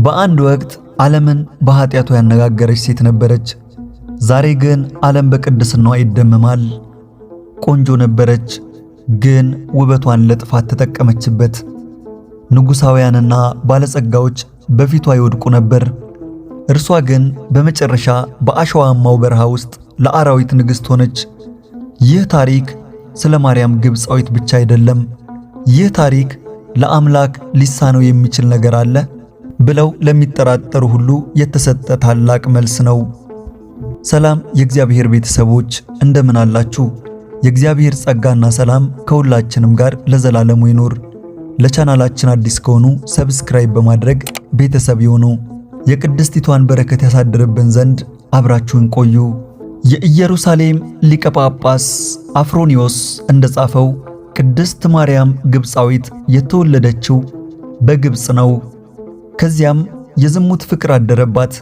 በአንድ ወቅት ዓለምን በኃጢአቷ ያነጋገረች ሴት ነበረች። ዛሬ ግን ዓለም በቅድስናዋ ይደመማል። ቆንጆ ነበረች፣ ግን ውበቷን ለጥፋት ተጠቀመችበት። ንጉሳውያንና ባለጸጋዎች በፊቷ ይወድቁ ነበር። እርሷ ግን በመጨረሻ በአሸዋማው በረሃ ውስጥ ለአራዊት ንግሥት ሆነች። ይህ ታሪክ ስለ ማርያም ግብፃዊት ብቻ አይደለም። ይህ ታሪክ ለአምላክ ሊሳነው የሚችል ነገር አለ ብለው ለሚጠራጠሩ ሁሉ የተሰጠ ታላቅ መልስ ነው። ሰላም የእግዚአብሔር ቤተሰቦች እንደምን አላችሁ? የእግዚአብሔር ጸጋና ሰላም ከሁላችንም ጋር ለዘላለሙ ይኑር። ለቻናላችን አዲስ ከሆኑ ሰብስክራይብ በማድረግ ቤተሰብ ይሁኑ። የቅድስቲቷን በረከት ያሳድርብን ዘንድ አብራችሁን ቆዩ። የኢየሩሳሌም ሊቀ ጳጳስ አፍሮኒዮስ እንደጻፈው ቅድስት ማርያም ግብፃዊት የተወለደችው በግብፅ ነው። ከዚያም የዝሙት ፍቅር አደረባት።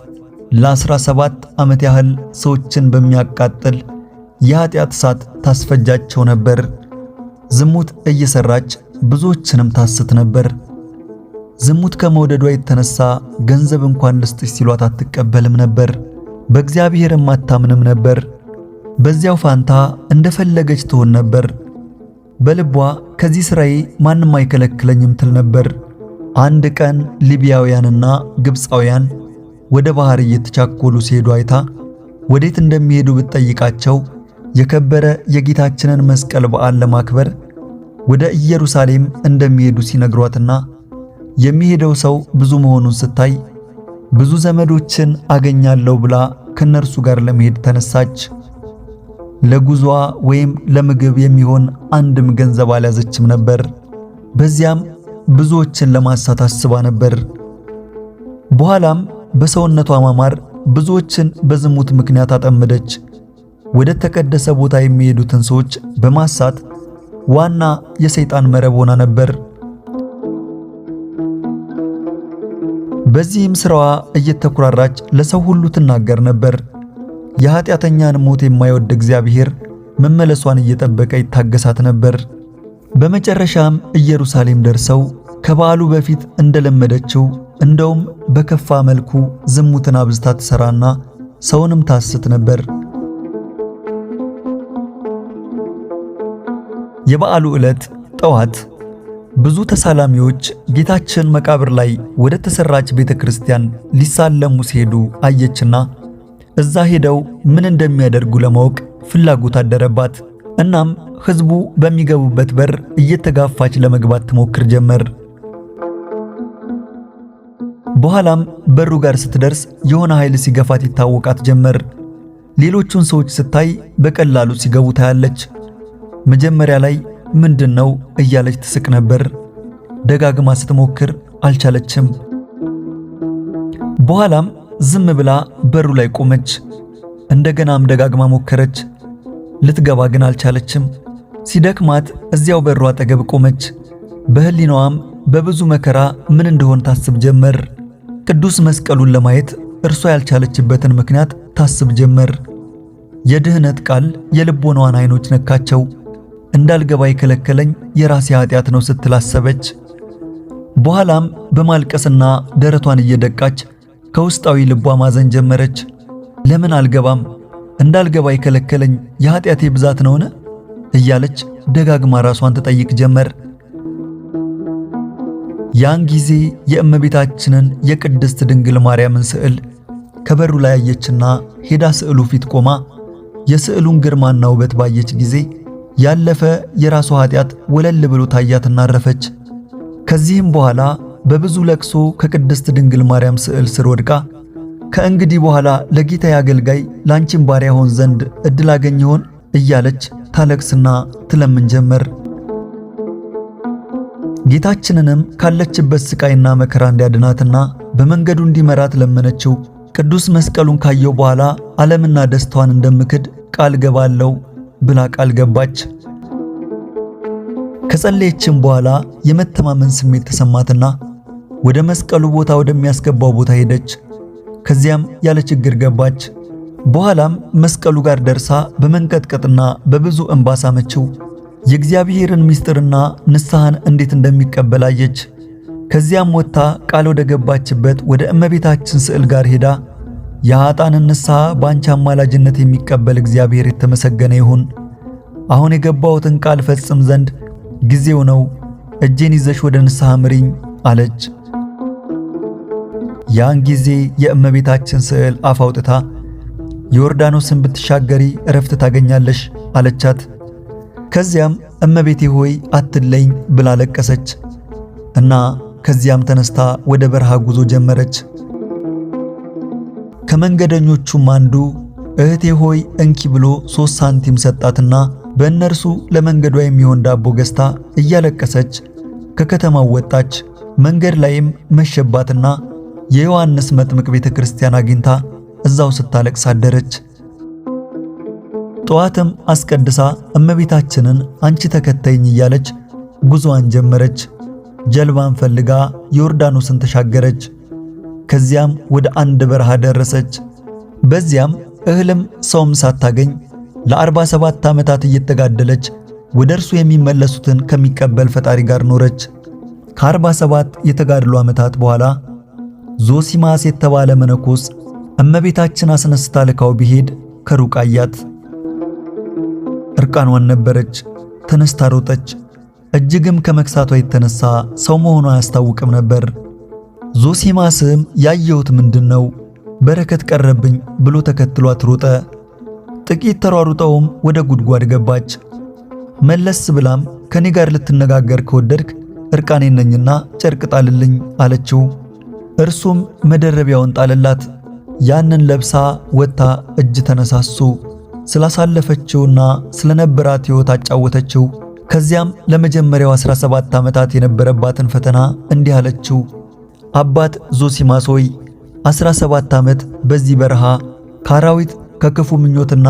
ለ17 ዓመት ያህል ሰዎችን በሚያቃጥል የኃጢአት እሳት ታስፈጃቸው ነበር። ዝሙት እየሰራች ብዙዎችንም ታስት ነበር። ዝሙት ከመውደዷ የተነሳ ገንዘብ እንኳን ልስጥሽ ሲሏት አትቀበልም ነበር። በእግዚአብሔርም አታምንም ነበር። በዚያው ፋንታ እንደፈለገች ትሆን ነበር። በልቧ ከዚህ ሥራዬ ማንም አይከለክለኝም ትል ነበር። አንድ ቀን ሊቢያውያንና ግብፃውያን ወደ ባህር እየተቻኮሉ ሲሄዱ አይታ ወዴት እንደሚሄዱ ብትጠይቃቸው የከበረ የጌታችንን መስቀል በዓል ለማክበር ወደ ኢየሩሳሌም እንደሚሄዱ ሲነግሯትና የሚሄደው ሰው ብዙ መሆኑን ስታይ ብዙ ዘመዶችን አገኛለሁ ብላ ከነርሱ ጋር ለመሄድ ተነሳች። ለጉዟ ወይም ለምግብ የሚሆን አንድም ገንዘብ አልያዘችም ነበር። በዚያም ብዙዎችን ለማሳት አስባ ነበር። በኋላም በሰውነቷ ማማር ብዙዎችን በዝሙት ምክንያት አጠመደች። ወደ ተቀደሰ ቦታ የሚሄዱትን ሰዎች በማሳት ዋና የሰይጣን መረብ ሆና ነበር። በዚህም ስራዋ እየተኩራራች ለሰው ሁሉ ትናገር ነበር። የኃጢአተኛን ሞት የማይወድ እግዚአብሔር መመለሷን እየጠበቀ ይታገሳት ነበር። በመጨረሻም ኢየሩሳሌም ደርሰው ከበዓሉ በፊት እንደለመደችው እንደውም በከፋ መልኩ ዝሙትን አብዝታ ትሰራና ሰውንም ታስት ነበር። የበዓሉ ዕለት ጠዋት ብዙ ተሳላሚዎች ጌታችን መቃብር ላይ ወደ ተሰራች ቤተክርስቲያን ሊሳለሙ ሲሄዱ አየችና እዛ ሄደው ምን እንደሚያደርጉ ለማወቅ ፍላጎት አደረባት። እናም ሕዝቡ በሚገቡበት በር እየተጋፋች ለመግባት ትሞክር ጀመር። በኋላም በሩ ጋር ስትደርስ የሆነ ኃይል ሲገፋት ይታወቃት ጀመር። ሌሎቹን ሰዎች ስታይ በቀላሉ ሲገቡ ታያለች። መጀመሪያ ላይ ምንድነው እያለች ትስቅ ነበር። ደጋግማ ስትሞክር አልቻለችም። በኋላም ዝም ብላ በሩ ላይ ቆመች። እንደገናም ደጋግማ ሞከረች። ልትገባ ግን አልቻለችም። ሲደክማት እዚያው በሩ አጠገብ ቆመች። በህሊናዋም በብዙ መከራ ምን እንደሆነ ታስብ ጀመር። ቅዱስ መስቀሉን ለማየት እርሷ ያልቻለችበትን ምክንያት ታስብ ጀመር። የድህነት ቃል የልቦናዋን አይኖች ነካቸው። እንዳልገባ የከለከለኝ የራሴ ኃጢአት ነው ስትል አሰበች። በኋላም በማልቀስና ደረቷን እየደቃች ከውስጣዊ ልቧ ማዘን ጀመረች። ለምን አልገባም? እንዳልገባ የከለከለኝ የኃጢአቴ ብዛት ነውን? እያለች ደጋግማ ራሷን ትጠይቅ ጀመር። ያን ጊዜ የእመቤታችንን የቅድስት ድንግል ማርያምን ስዕል ከበሩ ላይ አየችና ሄዳ ስዕሉ ፊት ቆማ የስዕሉን ግርማና ውበት ባየች ጊዜ ያለፈ የራሷ ኃጢአት ወለል ብሎ ታያትና አረፈች። ከዚህም በኋላ በብዙ ለቅሶ ከቅድስት ድንግል ማርያም ስዕል ስር ወድቃ ከእንግዲህ በኋላ ለጌታዬ አገልጋይ ላንቺም ባሪያ ሆን ዘንድ እድል አገኝ ይሆን እያለች ታለቅስና ትለምን ጀመር። ጌታችንንም ካለችበት ስቃይና መከራ እንዲያድናትና በመንገዱ እንዲመራት ለመነችው። ቅዱስ መስቀሉን ካየው በኋላ ዓለምና ደስታዋን እንደምክድ ቃል ገባለው ብላ ቃል ገባች። ከጸለየችም በኋላ የመተማመን ስሜት ተሰማትና ወደ መስቀሉ ቦታ ወደሚያስገባው ቦታ ሄደች። ከዚያም ያለ ችግር ገባች። በኋላም መስቀሉ ጋር ደርሳ በመንቀጥቀጥና በብዙ እንባ ሳመችው። የእግዚአብሔርን ምስጢርና ንስሐን እንዴት እንደሚቀበል አየች። ከዚያም ወጥታ ቃል ወደ ገባችበት ወደ እመቤታችን ስዕል ጋር ሄዳ የኃጥአንን ንስሐ በአንቺ አማላጅነት የሚቀበል እግዚአብሔር የተመሰገነ ይሁን፣ አሁን የገባሁትን ቃል ፈጽም ዘንድ ጊዜው ነው፣ እጄን ይዘሽ ወደ ንስሐ ምሪኝ አለች። ያን ጊዜ የእመቤታችን ስዕል አፍ አውጥታ ዮርዳኖስን ብትሻገሪ እረፍት ታገኛለሽ አለቻት። ከዚያም እመቤቴ ሆይ አትለኝ ብላ ለቀሰች እና ከዚያም ተነስታ ወደ በረሃ ጉዞ ጀመረች። ከመንገደኞቹም አንዱ እህቴ ሆይ እንኪ ብሎ 3 ሳንቲም ሰጣትና በእነርሱ ለመንገዷ የሚሆን ዳቦ ገዝታ እያለቀሰች ከከተማው ወጣች። መንገድ ላይም መሸባትና የዮሐንስ መጥምቅ ቤተክርስቲያን አግኝታ እዛው ስታለቅስ አደረች። ጠዋትም አስቀድሳ እመቤታችንን አንቺ ተከተይኝ እያለች ጉዞዋን ጀመረች። ጀልባን ፈልጋ ዮርዳኖስን ተሻገረች። ከዚያም ወደ አንድ በረሃ ደረሰች። በዚያም እህልም ሰውም ሳታገኝ ለ47 ዓመታት እየተጋደለች ወደ እርሱ የሚመለሱትን ከሚቀበል ፈጣሪ ጋር ኖረች። ከ47 የተጋድሎ ዓመታት በኋላ ዞሲማስ የተባለ መነኮስ እመቤታችን አስነስታ ልካው ቢሄድ ከሩቅ አያት። እርቃኗን ነበረች። ተነስታ ሮጠች። እጅግም ከመክሳቷ የተነሳ ሰው መሆኗ አያስታውቅም ነበር። ዞሲማስም ያየሁት ምንድነው? በረከት ቀረብኝ ብሎ ተከትሏት ሮጠ። ጥቂት ተሯሩጠውም ወደ ጉድጓድ ገባች። መለስ ብላም ከኔ ጋር ልትነጋገር ከወደድክ እርቃኔን ነኝና ጨርቅ ጣልልኝ አለችው። እርሱም መደረቢያውን ጣለላት። ያንን ለብሳ ወጥታ እጅ ተነሳሱ። ስላሳለፈችውና ስለነበራት ሕይወት አጫወተችው። ከዚያም ለመጀመሪያው 17 ዓመታት የነበረባትን ፈተና እንዲህ አለችው። አባት ዞሲማስ ሆይ 17 ዓመት በዚህ በረሃ ከአራዊት ከክፉ ምኞትና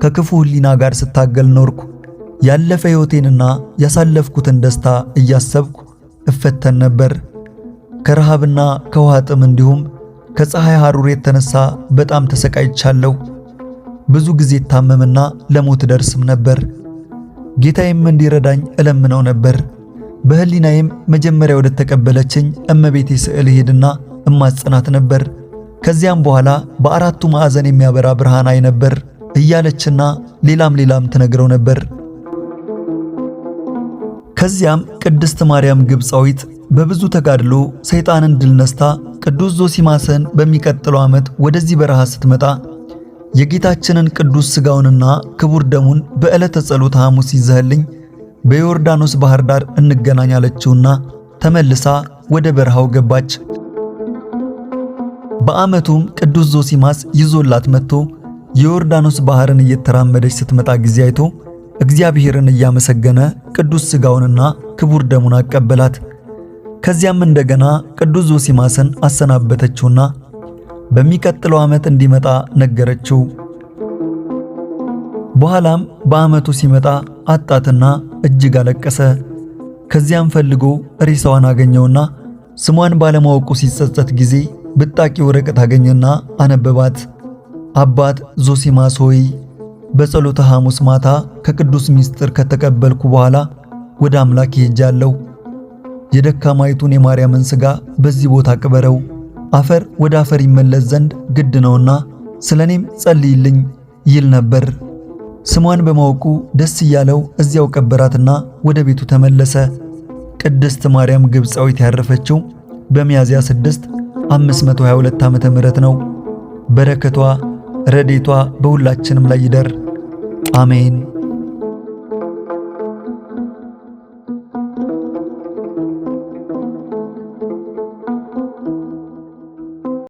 ከክፉ ሕሊና ጋር ስታገል ኖርኩ። ያለፈ ሕይወቴንና ያሳለፍኩትን ደስታ እያሰብኩ እፈተን ነበር። ከረሃብና ከውሃ ጥም እንዲሁም ከፀሐይ ሐሩር የተነሳ በጣም ተሰቃይቻለሁ። ብዙ ጊዜ ታመምና ለሞት ደርስም ነበር። ጌታዬም እንዲረዳኝ እለምነው ነበር። በሕሊናዬም መጀመሪያ ወደ ተቀበለችኝ እመቤቴ ስዕል ሄድና እማጽናት ነበር። ከዚያም በኋላ በአራቱ ማዕዘን የሚያበራ ብርሃን አይ ነበር እያለችና ሌላም ትነግረው ነበር። ከዚያም ቅድስት ማርያም ግብፃዊት በብዙ ተጋድሎ ሰይጣንን ድል ነስታ ቅዱስ ዞሲማስን በሚቀጥለው ዓመት ወደዚህ በረሃ ስትመጣ የጌታችንን ቅዱስ ሥጋውንና ክቡር ደሙን በዕለተ ጸሎተ ሐሙስ ይዘህልኝ በዮርዳኖስ ባህር ዳር እንገናኝ አለችውና ተመልሳ ወደ በረሃው ገባች። በዓመቱም ቅዱስ ዞሲማስ ይዞላት መጥቶ የዮርዳኖስ ባህርን እየተራመደች ስትመጣ ጊዜ አይቶ እግዚአብሔርን እያመሰገነ ቅዱስ ሥጋውንና ክቡር ደሙን አቀበላት። ከዚያም እንደገና ቅዱስ ዞሲማስን አሰናበተችውና በሚቀጥለው ዓመት እንዲመጣ ነገረችው። በኋላም በዓመቱ ሲመጣ አጣትና እጅግ አለቀሰ። ከዚያም ፈልጎ ሬሳዋን አገኘውና ስሟን ባለማወቁ ሲጸጸት ጊዜ ብጣቂ ወረቀት አገኘና አነበባት። አባት ዞሲማስ ሆይ በጸሎተ ሐሙስ ማታ ከቅዱስ ምስጢር ከተቀበልኩ በኋላ ወደ አምላክ ሄጃለሁ። የደካማይቱን የማርያምን ሥጋ በዚህ ቦታ ቅበረው፣ አፈር ወደ አፈር ይመለስ ዘንድ ግድ ነውና ስለኔም ጸልይልኝ ይል ነበር። ስሟን በማወቁ ደስ እያለው እዚያው ቀበራትና ወደ ቤቱ ተመለሰ። ቅድስት ማርያም ግብፃዊት ያረፈችው በሚያዝያ 6 522 ዓመተ ምህረት ነው። በረከቷ ረዴቷ በሁላችንም ላይ ይደር፣ አሜን።